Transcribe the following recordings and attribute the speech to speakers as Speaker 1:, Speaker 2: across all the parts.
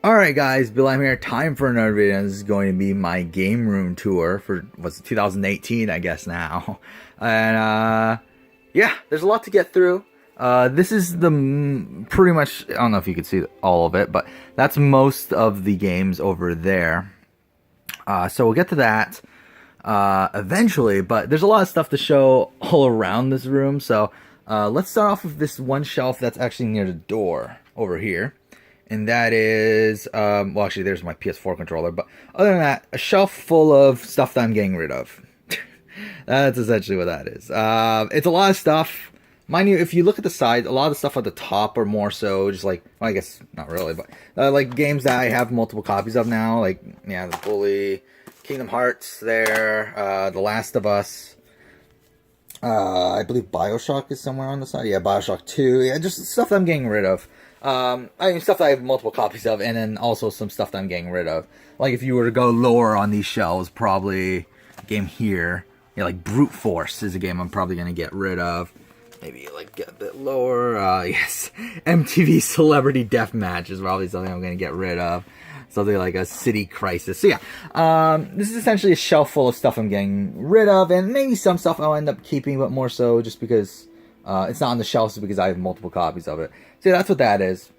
Speaker 1: Alright guys, Bill I'm here. Time for another video. This is going to be my game room tour for, what's it, 2018 I guess now. And yeah, there's a lot to get through. This is the pretty much, I don't know if you can see all of it, but that's most of the games over there. So we'll get to that eventually, but there's a lot of stuff to show all around this room. So let's start off with this one shelf that's actually near the door over here. And that is, well, actually, there's my PS4 controller. But other than that, a shelf full of stuff that I'm getting rid of. That's essentially what that is. It's a lot of stuff. Mind you, if you look at the side, a lot of the stuff at the top are more so just like, well, I guess not really, but like games that I have multiple copies of now. Like, yeah, The Bully, Kingdom Hearts there, The Last of Us. I believe BioShock is somewhere on the side. Yeah, BioShock 2. Yeah, just stuff that I'm getting rid of. I mean, stuff that I have multiple copies of, and then also some stuff that I'm getting rid of. Like, if you were to go lower on these shelves, probably a game here. Yeah, like Brute Force is a game I'm probably going to get rid of. Maybe, like, get a bit lower. Yes, MTV Celebrity Deathmatch is probably something I'm going to get rid of. Something like a City Crisis. So, yeah, this is essentially a shelf full of stuff I'm getting rid of, and maybe some stuff I'll end up keeping, but more so just because it's not on the shelves because I have multiple copies of it. So that's what that is.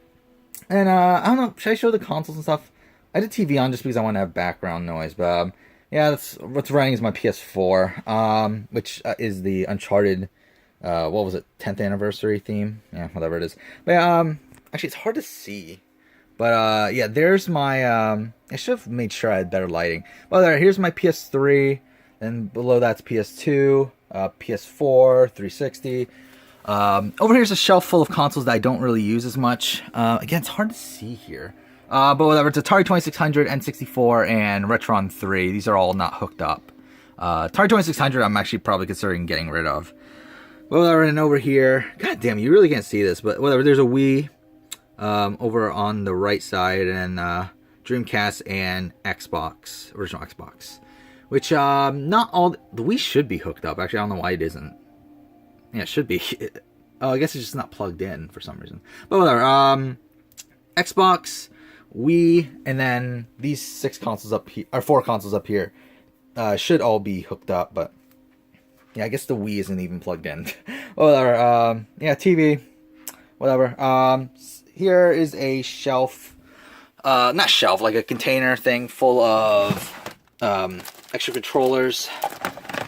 Speaker 1: And I don't know, should I show the consoles and stuff? I did TV on just because I want to have background noise. But yeah, that's what's running is my PS4, which is the Uncharted, what was it, 10th anniversary theme? Yeah, whatever it is. But actually, it's hard to see. But yeah, there's my. I should have made sure I had better lighting. But there, here's my PS3, and below that's PS2, PS4, 360. Over here's a shelf full of consoles that I don't really use as much. Again, it's hard to see here. But whatever, it's Atari 2600, N64, and Retron 3. These are all not hooked up. Atari 2600 I'm actually probably considering getting rid of. But whatever, and over here, god damn, you really can't see this, but whatever, there's a Wii over on the right side, and Dreamcast and Xbox, original Xbox. Which, not all, the Wii should be hooked up. Actually, I don't know why it isn't. Yeah, it should be. Oh, I guess it's just not plugged in for some reason. But whatever. Xbox, Wii, and then these 6 consoles up here, or 4 consoles up here, should all be hooked up. But yeah, I guess the Wii isn't even plugged in. Whatever. Yeah, TV. Whatever. Here is a shelf. Not shelf, like a container thing full of extra controllers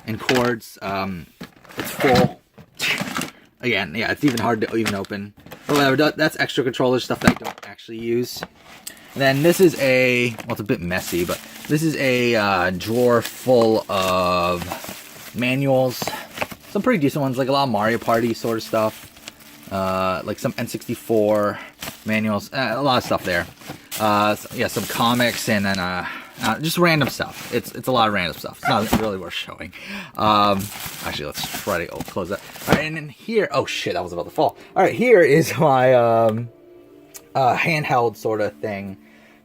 Speaker 1: and cords. It's full. Again, yeah, it's even hard to even open. But whatever, that's extra controller stuff that I don't actually use. And then this is a, well, it's a bit messy, but this is a drawer full of manuals. Some pretty decent ones, like a lot of Mario Party sort of stuff. Like some N64 manuals, a lot of stuff there. So, yeah, some comics, and then just random stuff. It's a lot of random stuff. It's not really worth showing. Actually, let's try to close that. All right, and then here, oh shit, that was about to fall. All right, here is my handheld sort of thing.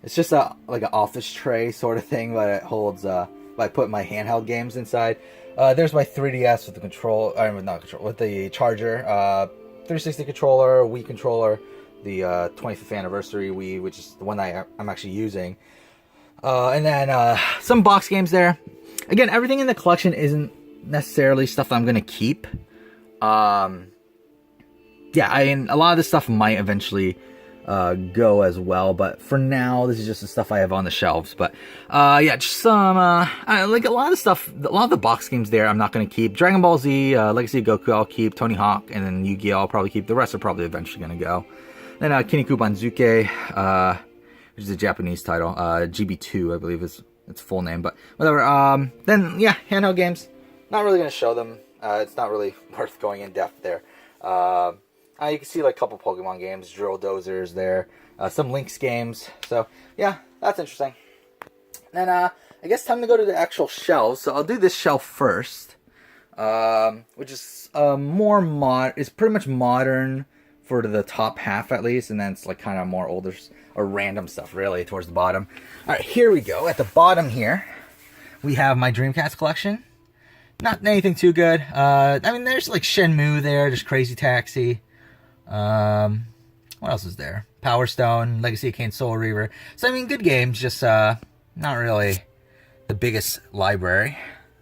Speaker 1: It's just like an office tray sort of thing, but it holds. I put my handheld games inside. There's my 3DS with the control, not control, with the charger. 360 controller, Wii controller, the 25th anniversary Wii, which is the one I'm actually using. And then some box games there. Again, everything in the collection isn't necessarily stuff that I'm going to keep. Yeah, a lot of this stuff might eventually go as well. But for now, this is just the stuff I have on the shelves. But yeah, just some, like a lot of stuff, a lot of the box games there I'm not going to keep. Dragon Ball Z, Legacy of Goku I'll keep. Tony Hawk, and then Yu-Gi-Oh! I'll probably keep. The rest are probably eventually going to go. Then Kinniku Banzuke, which is a Japanese title. GB2, I believe is its full name, but whatever. Then, yeah, handheld games. Not really going to show them. It's not really worth going in depth there. You can see like a couple Pokemon games, Drill Dozers there, some Lynx games. So, yeah, that's interesting. Then, I guess time to go to the actual shelves. So I'll do this shelf first, which is is pretty much modern for the top half at least, and then it's like kind of more older or random stuff really towards the bottom. All right, here we go. At the bottom here, we have my Dreamcast collection. Not anything too good. I mean, there's like Shenmue there, there's Crazy Taxi. What else is there? Power Stone, Legacy of Kain, Soul Reaver. So, I mean, good games, just not really the biggest library,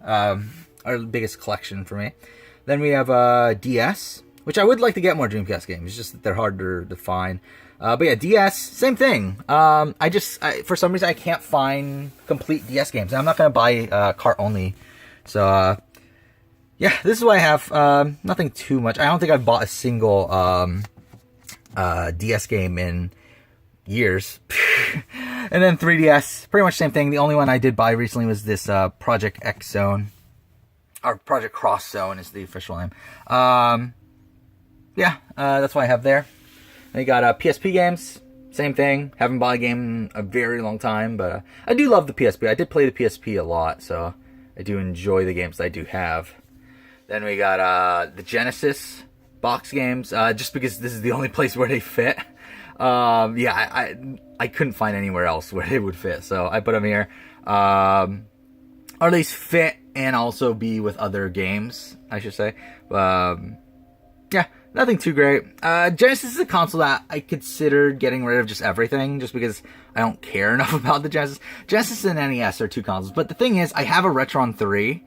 Speaker 1: or the biggest collection for me. Then we have DS, which I would like to get more Dreamcast games. It's just that they're harder to find. But yeah, DS, same thing. For some reason, I can't find complete DS games. I'm not going to buy cart only. So, yeah, this is what I have. Nothing too much. I don't think I've bought a single DS game in years. And then 3DS, pretty much same thing. The only one I did buy recently was this Project X Zone. Or Project Cross Zone is the official name. Yeah, that's what I have there. Then you got PSP games, same thing. Haven't bought a game in a very long time, but I do love the PSP. I did play the PSP a lot, so I do enjoy the games I do have. Then we got the Genesis box games, just because this is the only place where they fit. Yeah, I couldn't find anywhere else where they would fit, so I put them here. Or at least fit and also be with other games, I should say. Yeah, nothing too great. Genesis is a console that I considered getting rid of just everything, just because I don't care enough about the Genesis. Genesis and NES are two consoles, but the thing is, I have a Retron 3,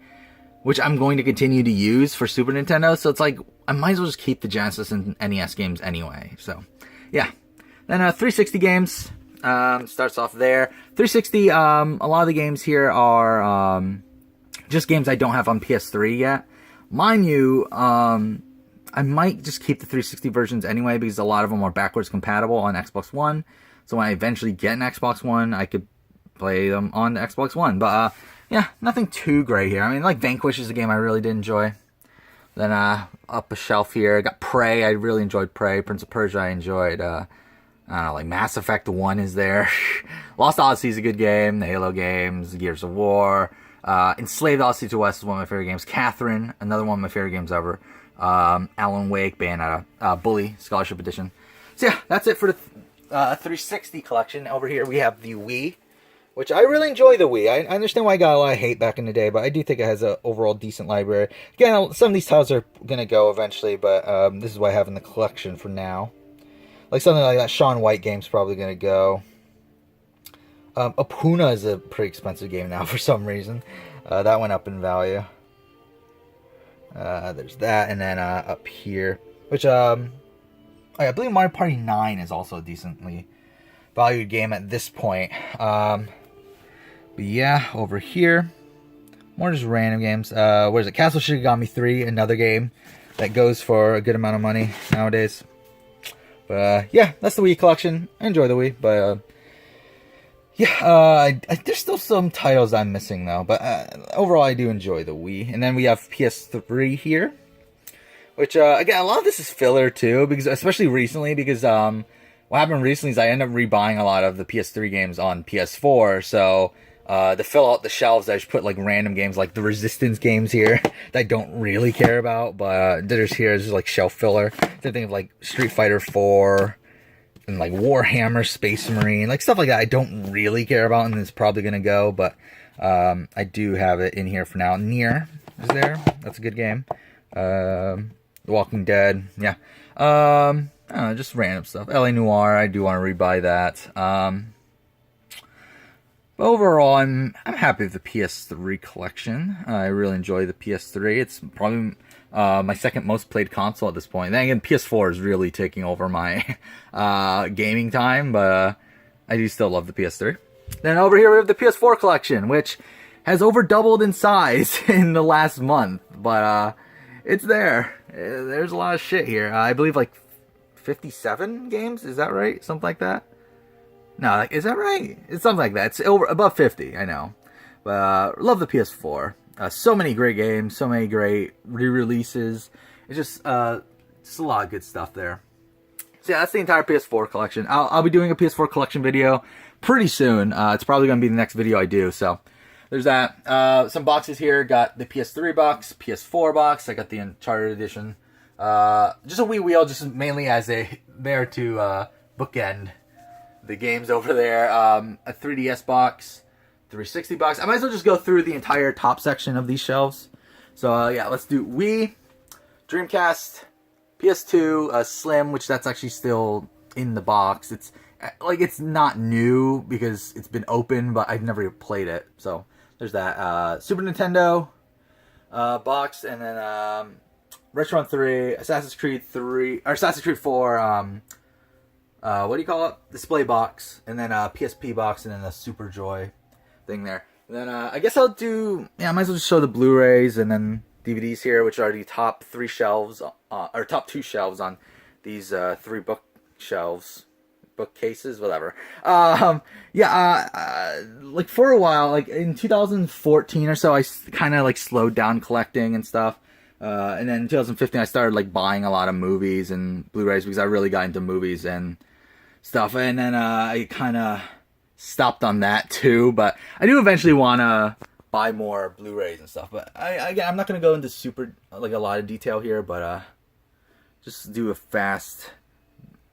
Speaker 1: which I'm going to continue to use for Super Nintendo, so it's like, I might as well just keep the Genesis and NES games anyway, so, yeah. Then 360 games, starts off there. 360, a lot of the games here are just games I don't have on PS3 yet. Mind you, I might just keep the 360 versions anyway, because a lot of them are backwards compatible on Xbox One. So when I eventually get an Xbox One, I could play them on the Xbox One. But, yeah, nothing too great here. I mean, like, Vanquish is a game I really did enjoy. Then, up a shelf here, I got Prey. I really enjoyed Prey. Prince of Persia, I enjoyed. I don't know, like, Mass Effect 1 is there. Lost Odyssey is a good game. The Halo games, Gears of War. Enslaved Odyssey to West is one of my favorite games. Catherine, another one of my favorite games ever. Alan Wake, Bayonetta, Bully, Scholarship Edition. So yeah, that's it for the 360 collection. Over here we have the Wii, which I really enjoy the Wii. I understand why I got a lot of hate back in the day, but I do think it has an overall decent library. Again, some of these titles are going to go eventually, but this is what I have in the collection for now. Like something like that Shaun White game's probably going to go. Apuna is a pretty expensive game now for some reason. That went up in value. There's that, and then up here, which I believe Mario Party 9 is also a decently valued game at this point. But yeah, over here, more just random games. What is it? Castle Shikigami 3, another game that goes for a good amount of money nowadays. But yeah, that's the Wii collection. I enjoy the Wii, but yeah, there's still some titles I'm missing though, but overall I do enjoy the Wii. And then we have PS3 here, which again, a lot of this is filler too, because especially recently, because what happened recently is I ended up rebuying a lot of the PS3 games on PS4, so to fill out the shelves, I just put like random games like the Resistance games here that I don't really care about, but there's here is just like shelf filler. Same thing with like Street Fighter 4. And like Warhammer, Space Marine, like stuff like that I don't really care about, and it's probably going to go, but I do have it in here for now. Nier is there. That's a good game. The Walking Dead. Yeah. I don't know, just random stuff. L.A. Noire, I do want to rebuy that. But overall, I'm happy with the PS3 collection. I really enjoy the PS3. It's probably my second most played console at this point. Then again, PS4 is really taking over my gaming time, but I do still love the PS3. Then over here we have the PS4 collection, which has over doubled in size in the last month, but it's there. There's a lot of shit here. I believe like 57 games, is that right? Something like that? No, like, is that right? It's something like that. It's above 50, I know. But love the PS4. So many great games, so many great re-releases. It's just a lot of good stuff there. So yeah, that's the entire PS4 collection. I'll be doing a PS4 collection video pretty soon. It's probably going to be the next video I do. So there's that. Some boxes here. Got the PS3 box, PS4 box. I got the Uncharted edition. Just a Wii wheel, just mainly as there to bookend the games over there. A 3DS box. 360 box. I might as well just go through the entire top section of these shelves. So yeah, let's do Wii, Dreamcast, PS2, Slim, which that's actually still in the box. It's like it's not new because it's been open, but I've never played it. So there's that Super Nintendo box, and then Retron 3, Assassin's Creed 3, or Assassin's Creed 4. What do you call it? Display box, and then PSP box, and then a Super Joy thing there. And then I guess I'll do. Yeah, I might as well just show the Blu-rays and then DVDs here, which are the top 3 shelves, or top 2 shelves on these 3 bookshelves, bookcases, whatever. Like for a while, like in 2014 or so, I kind of like slowed down collecting and stuff. And then in 2015, I started like buying a lot of movies and Blu-rays because I really got into movies and stuff. And then I kind of stopped on that too, but I do eventually want to buy more Blu-rays and stuff. But I'm not going to go into super like a lot of detail here, but just do a fast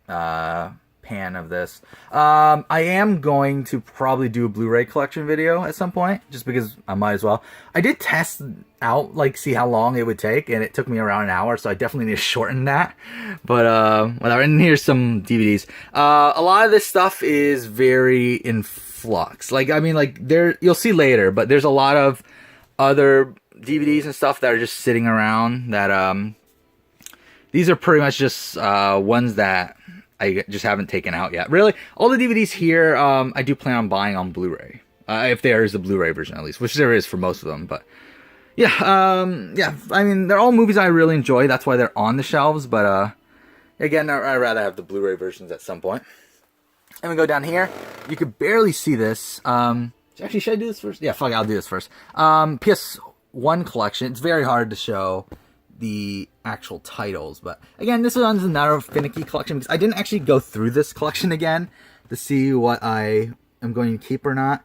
Speaker 1: pan of this. I am going to probably do a Blu-ray collection video at some point, just because I might as well. I did test out, like, see how long it would take, and it took me around an hour, so I definitely need to shorten that. But whatever. And here's some DVDs. A lot of this stuff is very in flux. Like, I mean, like, you'll see later, but there's a lot of other DVDs and stuff that are just sitting around that these are pretty much just ones that I just haven't taken out yet. Really, all the DVDs here, I do plan on buying on Blu-ray. If there is a Blu-ray version at least, which there is for most of them. But yeah, I mean, they're all movies I really enjoy. That's why they're on the shelves. But again, I'd rather have the Blu-ray versions at some point. And we go down here. You could barely see this. Actually, should I do this first? Yeah, fuck it, I'll do this first. PS1 collection. It's very hard to show the actual titles, but again, this one's another finicky collection because I didn't actually go through this collection again to see what I am going to keep or not.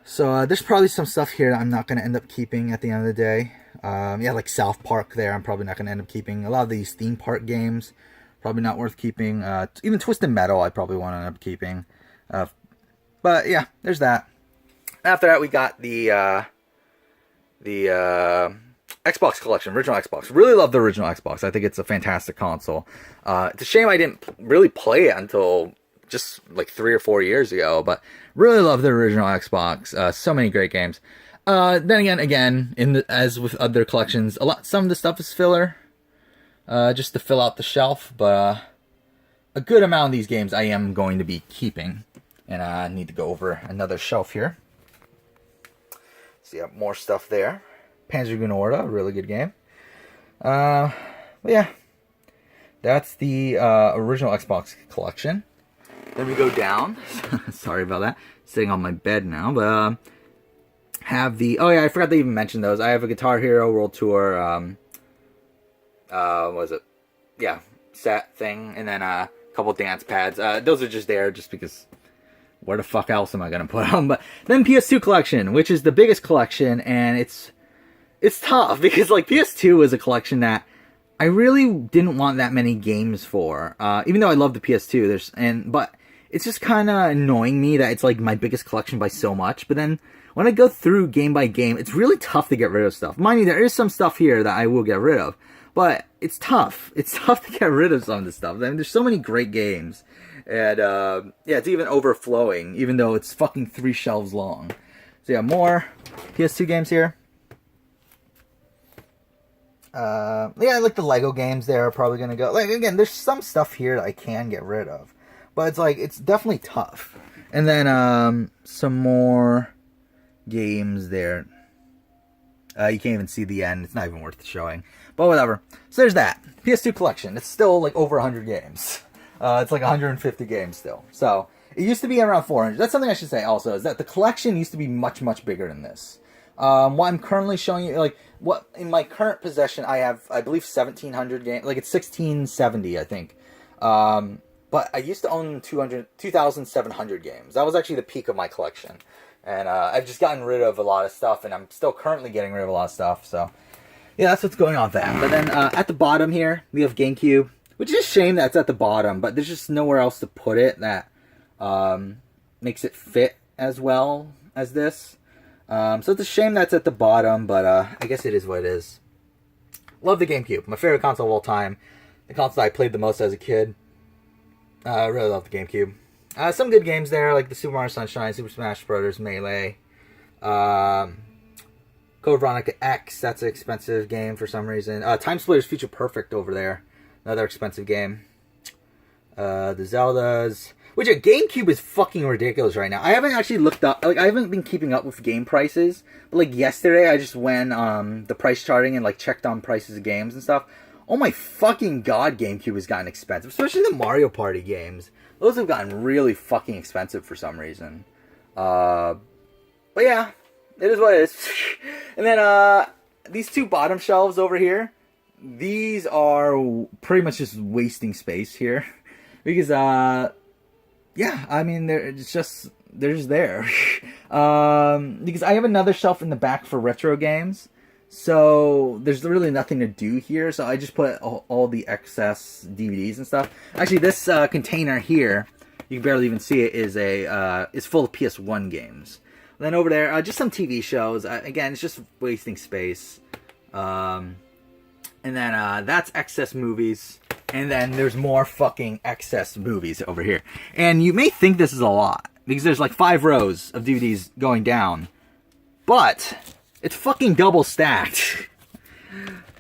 Speaker 1: So there's probably some stuff here that I'm not going to end up keeping at the end of the day. Yeah, like South Park there, I'm probably not going to end up keeping. A lot of these theme park games, probably not worth keeping. Even Twisted Metal, I probably want to end up keeping. But yeah, there's that. After that, we got the Xbox collection, original Xbox. Really love the original Xbox. I think it's a fantastic console. It's a shame I didn't really play it until just like 3 or 4 years ago, but really love the original Xbox. So many great games. Then again, as with other collections, some of the stuff is filler, just to fill out the shelf. But a good amount of these games I am going to be keeping, and I need to go over another shelf here. So yeah, more stuff there. Panzer Orta, really good game. But yeah, that's the original Xbox collection. Then we go down. Sorry about that. Sitting on my bed now, but have the. Oh yeah, I forgot to even mention those. I have a Guitar Hero World Tour. What was it? Yeah, set thing, and then a couple dance pads. Those are just there just because. Where the fuck else am I gonna put them? But then PS2 collection, which is the biggest collection, and it's tough because like PS2 was a collection that I really didn't want that many games for. Even though I love the PS2, but it's just kind of annoying me that it's like my biggest collection by so much. But then when I go through game by game, it's really tough to get rid of stuff. Mind you, there is some stuff here that I will get rid of, but it's tough. It's tough to get rid of some of this stuff. I mean, there's so many great games, and yeah, it's even overflowing, even though it's fucking 3 shelves long. So yeah, more PS2 games here. Yeah, like the Lego games there are probably gonna go. Like, again, there's some stuff here that I can get rid of, but it's like, it's definitely tough. And then, some more games there. You can't even see the end. It's not even worth showing, but whatever. So there's that. PS2 collection. It's still like over 100 games. It's like 150 games still. So, it used to be around 400. That's something I should say also, is that the collection used to be much, much bigger than this. What I'm currently showing you, like, what in my current possession, I have, I believe, 1,700 games. Like, it's 1,670, I think. But I used to own 2,700 games. That was actually the peak of my collection. And I've just gotten rid of a lot of stuff, and I'm still currently getting rid of a lot of stuff. So, yeah, that's what's going on with that. But then at the bottom here, we have GameCube, which is a shame that it's at the bottom, but there's just nowhere else to put it that makes it fit as well as this. So it's a shame that's at the bottom, but I guess it is what it is. Love the GameCube. My favorite console of all time. The console I played the most as a kid. I really love the GameCube. Some good games there, like the Super Mario Sunshine, Super Smash Bros. Melee. Code Veronica X, that's an expensive game for some reason. Time Splitters Future Perfect over there. Another expensive game. The Zeldas. Which a GameCube is fucking ridiculous right now. I haven't actually looked up, like I haven't been keeping up with game prices. But like yesterday I just went the price charting and like checked on prices of games and stuff. Oh my fucking god, GameCube has gotten expensive. Especially the Mario Party games. Those have gotten really fucking expensive for some reason. But yeah, it is what it is. And then these two bottom shelves over here, these are pretty much just wasting space here. Because yeah, I mean they're just there. Because I have another shelf in the back for retro games. So there's really nothing to do here. So I just put all the excess DVDs and stuff. Actually, this container here, you can barely even see it, is full of PS1 games. Then over there, just some TV shows. Again, it's just wasting space. And then that's excess movies. And then there's more fucking excess movies over here. And you may think this is a lot, because there's like 5 rows of DVDs going down. But it's fucking double stacked.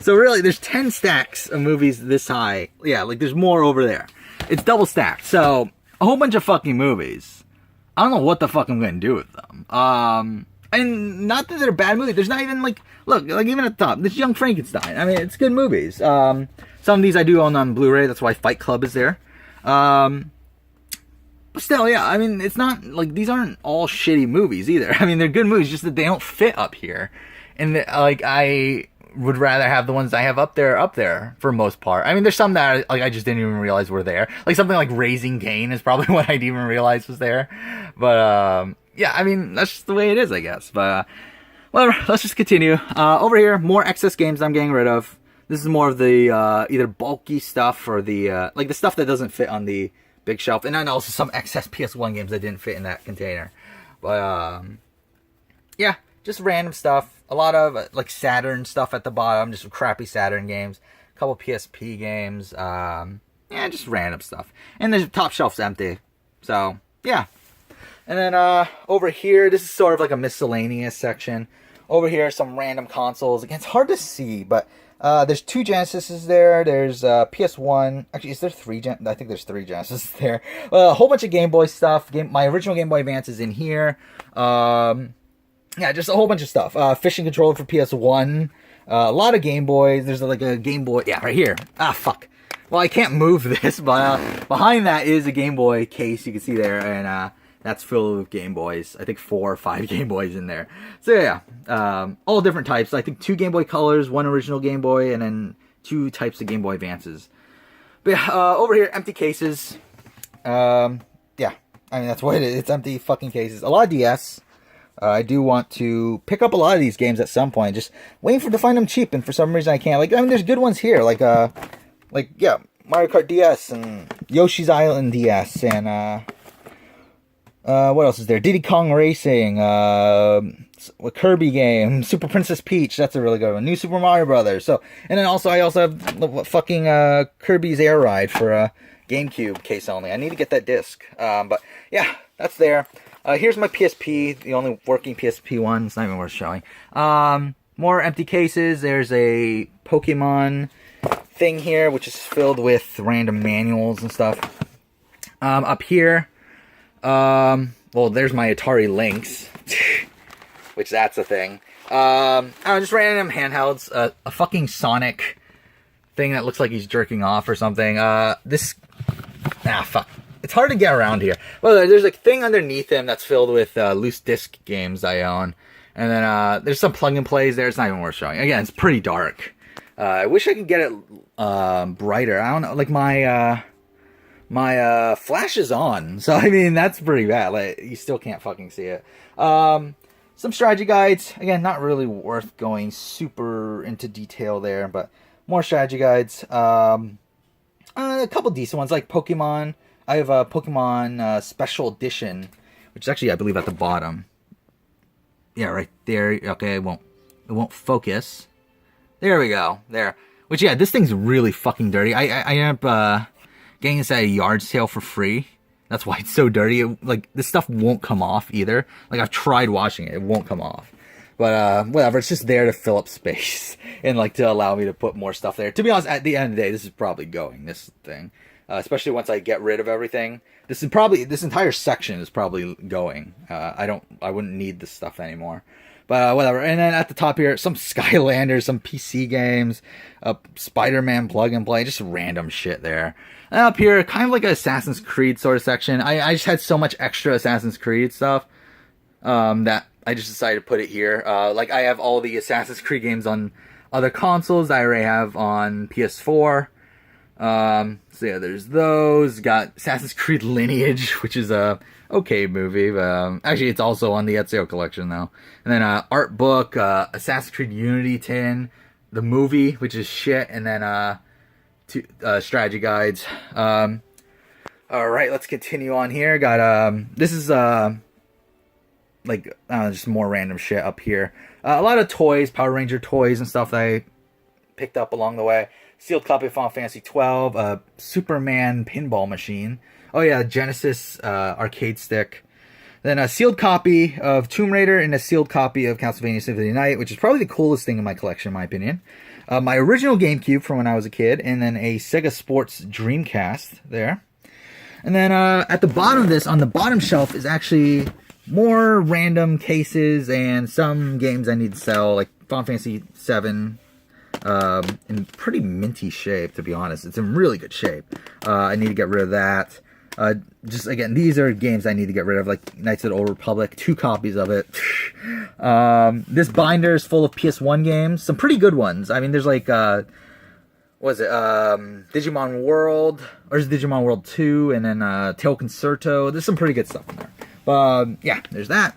Speaker 1: So really, there's 10 stacks of movies this high. Yeah, like there's more over there. It's double stacked. So a whole bunch of fucking movies. I don't know what the fuck I'm going to do with them. And not that they're bad movies. There's not even like, look, like even at the top, this Young Frankenstein. I mean, it's good movies. Some of these I do own on Blu-ray. That's why Fight Club is there. But still, yeah, I mean, it's not like these aren't all shitty movies either. I mean, they're good movies, just that they don't fit up here. And like, I would rather have the ones I have up there for most part. I mean, there's some that like I just didn't even realize were there. Like something like Raising Cain is probably what I didn't even realize was there. But yeah, I mean, that's just the way it is, I guess. But whatever, let's just continue. Over here, more excess games I'm getting rid of. This is more of the either bulky stuff or the like the stuff that doesn't fit on the big shelf, and then also some excess PS1 games that didn't fit in that container. But yeah, just random stuff. A lot of like Saturn stuff at the bottom, just some crappy Saturn games. A couple PSP games. Yeah, just random stuff. And the top shelf's empty. So yeah. And then over here, this is sort of like a miscellaneous section. Over here, some random consoles. Again, it's hard to see, but there's 2 Genesises there. There's PS1. Actually, is there 3? I think there's 3 Genesis there. A whole bunch of Game Boy stuff. My original Game Boy Advance is in here. Yeah, just a whole bunch of stuff. Fishing controller for PS1. A lot of Game Boys. There's like a Game Boy. Yeah, right here. Ah, fuck. Well, I can't move this, but behind that is a Game Boy case. You can see there, and that's filled with Game Boys. I think 4 or 5 Game Boys in there. So yeah, all different types. I think 2 Game Boy Colors, 1 original Game Boy, and then 2 types of Game Boy Advances. But yeah, over here, empty cases. Yeah, I mean, that's what it is. It's empty fucking cases. A lot of DS. I do want to pick up a lot of these games at some point. Just waiting to find them cheap, and for some reason I can't. Like, I mean, there's good ones here. Like yeah, Mario Kart DS and Yoshi's Island DS and what else is there? Diddy Kong Racing, a Kirby game, Super Princess Peach. That's a really good one. New Super Mario Brothers. So, and then also I also have fucking Kirby's Air Ride for GameCube case only. I need to get that disc. But yeah, that's there. Here's my PSP, the only working PSP one. It's not even worth showing. More empty cases. There's a Pokemon thing here, which is filled with random manuals and stuff. Up here, well, there's my Atari Lynx, which that's a thing. Just random handhelds. A fucking Sonic thing that looks like he's jerking off or something. Fuck. It's hard to get around here. Well, there's a thing underneath him that's filled with loose disc games I own. And then there's some plug and plays there. It's not even worth showing. Again, it's pretty dark. I wish I could get it brighter. I don't know. Like my flash is on. So, I mean, that's pretty bad. Like, you still can't fucking see it. Some strategy guides. Again, not really worth going super into detail there. But more strategy guides. A couple decent ones like Pokemon. I have a Pokemon Special Edition, which is actually, I believe, at the bottom. Yeah, right there. Okay, it won't focus. There we go. There. Which, yeah, this thing's really fucking dirty. I ended up getting this at a yard sale for free. That's why it's so dirty. Like, this stuff won't come off either. Like, I've tried washing it. It won't come off. But, whatever. It's just there to fill up space. And, like, to allow me to put more stuff there. To be honest, at the end of the day, this is probably going, this thing. Especially once I get rid of everything. This entire section is probably going. I wouldn't need this stuff anymore. But, whatever. And then at the top here, some Skylanders, some PC games, Spider-Man plug and play, just random shit there. And up here, kind of like an Assassin's Creed sort of section. I just had so much extra Assassin's Creed stuff that I just decided to put it here. Like, I have all the Assassin's Creed games on other consoles that I already have on PS4. So yeah, there's those. Got Assassin's Creed Lineage, which is a okay movie. But, actually, it's also on the Ezio collection now. And then art book, Assassin's Creed Unity tin, the movie, which is shit, and then two strategy guides. All right, let's continue on here. Got this is like just more random shit up here. A lot of toys, Power Ranger toys and stuff that I picked up along the way. Sealed copy of Final Fantasy 12, Superman pinball machine. Oh yeah, Genesis arcade stick. Then a sealed copy of Tomb Raider and a sealed copy of Castlevania Symphony of the Night, which is probably the coolest thing in my collection, in my opinion. My original GameCube from when I was a kid, and then a Sega Sports Dreamcast there. And then at the bottom of this, on the bottom shelf, is actually more random cases and some games I need to sell, like Final Fantasy 7, in pretty minty shape, to be honest. It's in really good shape. I need to get rid of that. Just again, these are games I need to get rid of, like Knights of the Old Republic, 2 copies of it. This binder is full of PS1 games, some pretty good ones. I mean, there's like, what is it, Digimon World, or is it Digimon World 2, and then Tail Concerto. There's some pretty good stuff in there. But yeah, there's that.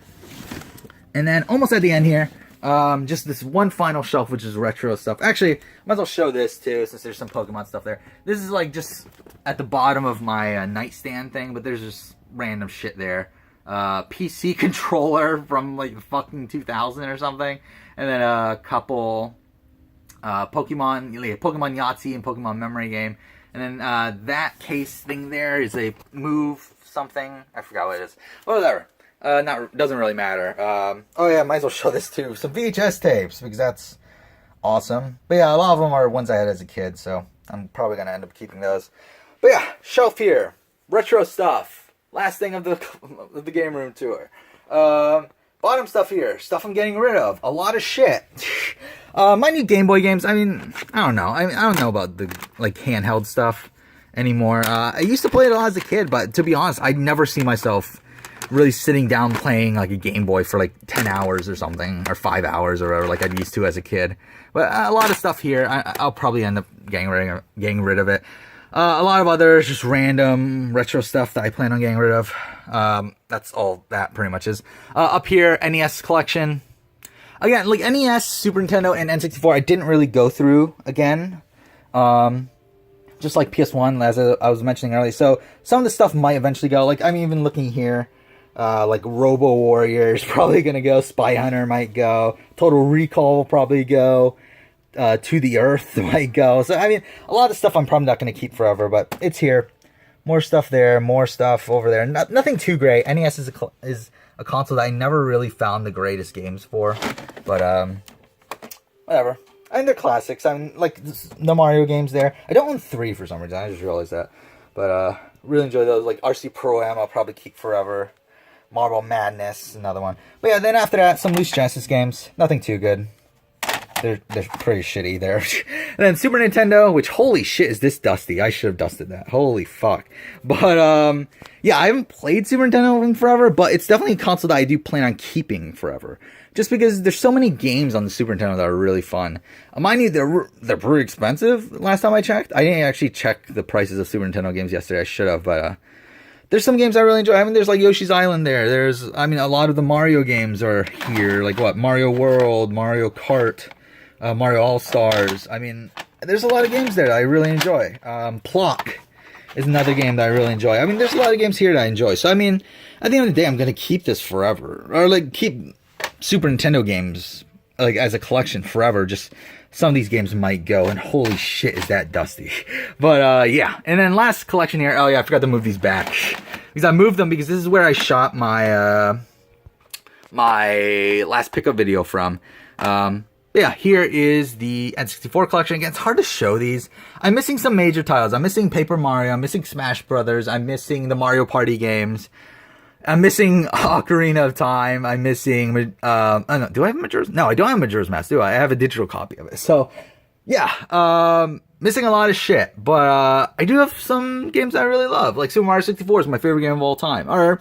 Speaker 1: And then almost at the end here, just this one final shelf, which is retro stuff. Actually, might as well show this too, since there's some Pokemon stuff there. This is like just at the bottom of my nightstand thing, but there's just random shit there. PC controller from like fucking 2000 or something, and then a couple Pokemon Yahtzee and Pokemon Memory Game, and then that case thing there is a Move something. I forgot what it is. Whatever. Doesn't really matter. Oh yeah, might as well show this too. Some VHS tapes, because that's awesome. But yeah, a lot of them are ones I had as a kid, so I'm probably gonna end up keeping those. But yeah, shelf here, retro stuff. Last thing of the game room tour. Bottom stuff here, stuff I'm getting rid of. A lot of shit. My new Game Boy games. I mean, I don't know. I don't know about the like handheld stuff anymore. I used to play it a lot as a kid, but to be honest, I never see myself really sitting down playing like a Game Boy for like 10 hours or something, or 5 hours or whatever, like I used to as a kid. But a lot of stuff here, I'll probably end up getting rid of it. A lot of others, just random retro stuff that I plan on getting rid of. That's all that pretty much is. Up here, NES collection. Again, like NES, Super Nintendo, and N64, I didn't really go through again. Just like PS1, as I was mentioning earlier. So some of the stuff might eventually go. Like, I'm even looking here. Like Robo Warrior is probably going to go. Spy Hunter might go. Total Recall will probably go. To the Earth might go. So, I mean, a lot of stuff I'm probably not going to keep forever, but it's here. More stuff there. More stuff over there. Nothing too great. NES is a console that I never really found the greatest games for. But, whatever. I mean, they're classics. I'm like the Mario games there. I don't own 3 for some reason. I just realized that. But, really enjoy those. Like RC Pro-Am, I'll probably keep forever. Marble Madness, another one. But yeah, then after that, some loose Genesis games. Nothing too good. They're pretty shitty there. And then Super Nintendo, which, holy shit, is this dusty. I should have dusted that. Holy fuck. But, yeah, I haven't played Super Nintendo in forever, but it's definitely a console that I do plan on keeping forever. Just because there's so many games on the Super Nintendo that are really fun. Mind you, they're pretty expensive last time I checked. I didn't actually check the prices of Super Nintendo games yesterday. I should have, but, there's some games I really enjoy. I mean, there's like Yoshi's Island there. I mean, a lot of the Mario games are here. Like what? Mario World, Mario Kart, Mario All-Stars. I mean, there's a lot of games there that I really enjoy. Plock is another game that I really enjoy. I mean, there's a lot of games here that I enjoy. So, I mean, at the end of the day, I'm going to keep this forever. Or, like, keep Super Nintendo games, like, as a collection forever. Just some of these games might go, and holy shit, is that dusty. But, yeah. And then last collection here, oh yeah, I forgot to move these back. Because I moved them because this is where I shot my, my last pickup video from. Yeah, here is the N64 collection. Again, it's hard to show these. I'm missing some major titles. I'm missing Paper Mario. I'm missing Smash Brothers. I'm missing the Mario Party games. I'm missing Ocarina of Time. I'm missing, oh no, do I have Majora's? No, I don't have Majora's Mask, do I? I have a digital copy of it. So, yeah, missing a lot of shit. But, I do have some games I really love. Like Super Mario 64 is my favorite game of all time. Or,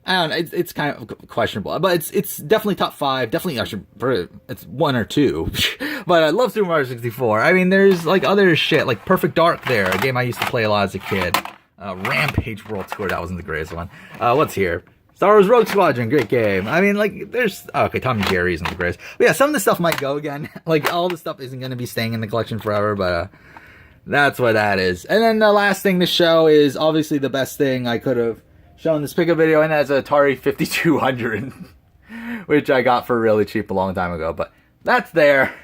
Speaker 1: I don't know, it's kind of questionable, but it's definitely top 5. Definitely, actually, it's 1 or 2. But I love Super Mario 64. I mean, there's like other shit, like Perfect Dark there, a game I used to play a lot as a kid. Rampage World Tour, that wasn't the greatest one. What's here? Star Wars Rogue Squadron, great game. I mean, like, there's... okay, Tom and Jerry isn't the greatest. But yeah, some of the stuff might go again. Like, all the stuff isn't going to be staying in the collection forever, but that's what that is. And then the last thing to show is obviously the best thing I could have shown this pickup video, and that's Atari 5200, which I got for really cheap a long time ago, but that's there.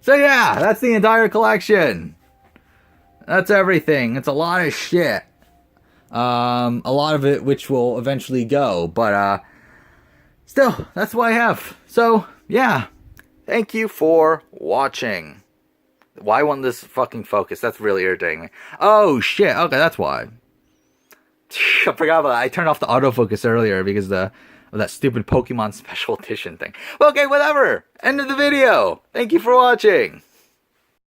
Speaker 1: So yeah, that's the entire collection. That's everything. It's a lot of shit. A lot of it which will eventually go, but still, that's what I have. So yeah, thank you for watching. Why won't this fucking focus? That's really irritating me. Oh shit, okay, that's why. I forgot about that. I turned off the autofocus earlier because of that stupid Pokemon Special Edition thing. Okay, whatever. End of the video. Thank you for watching.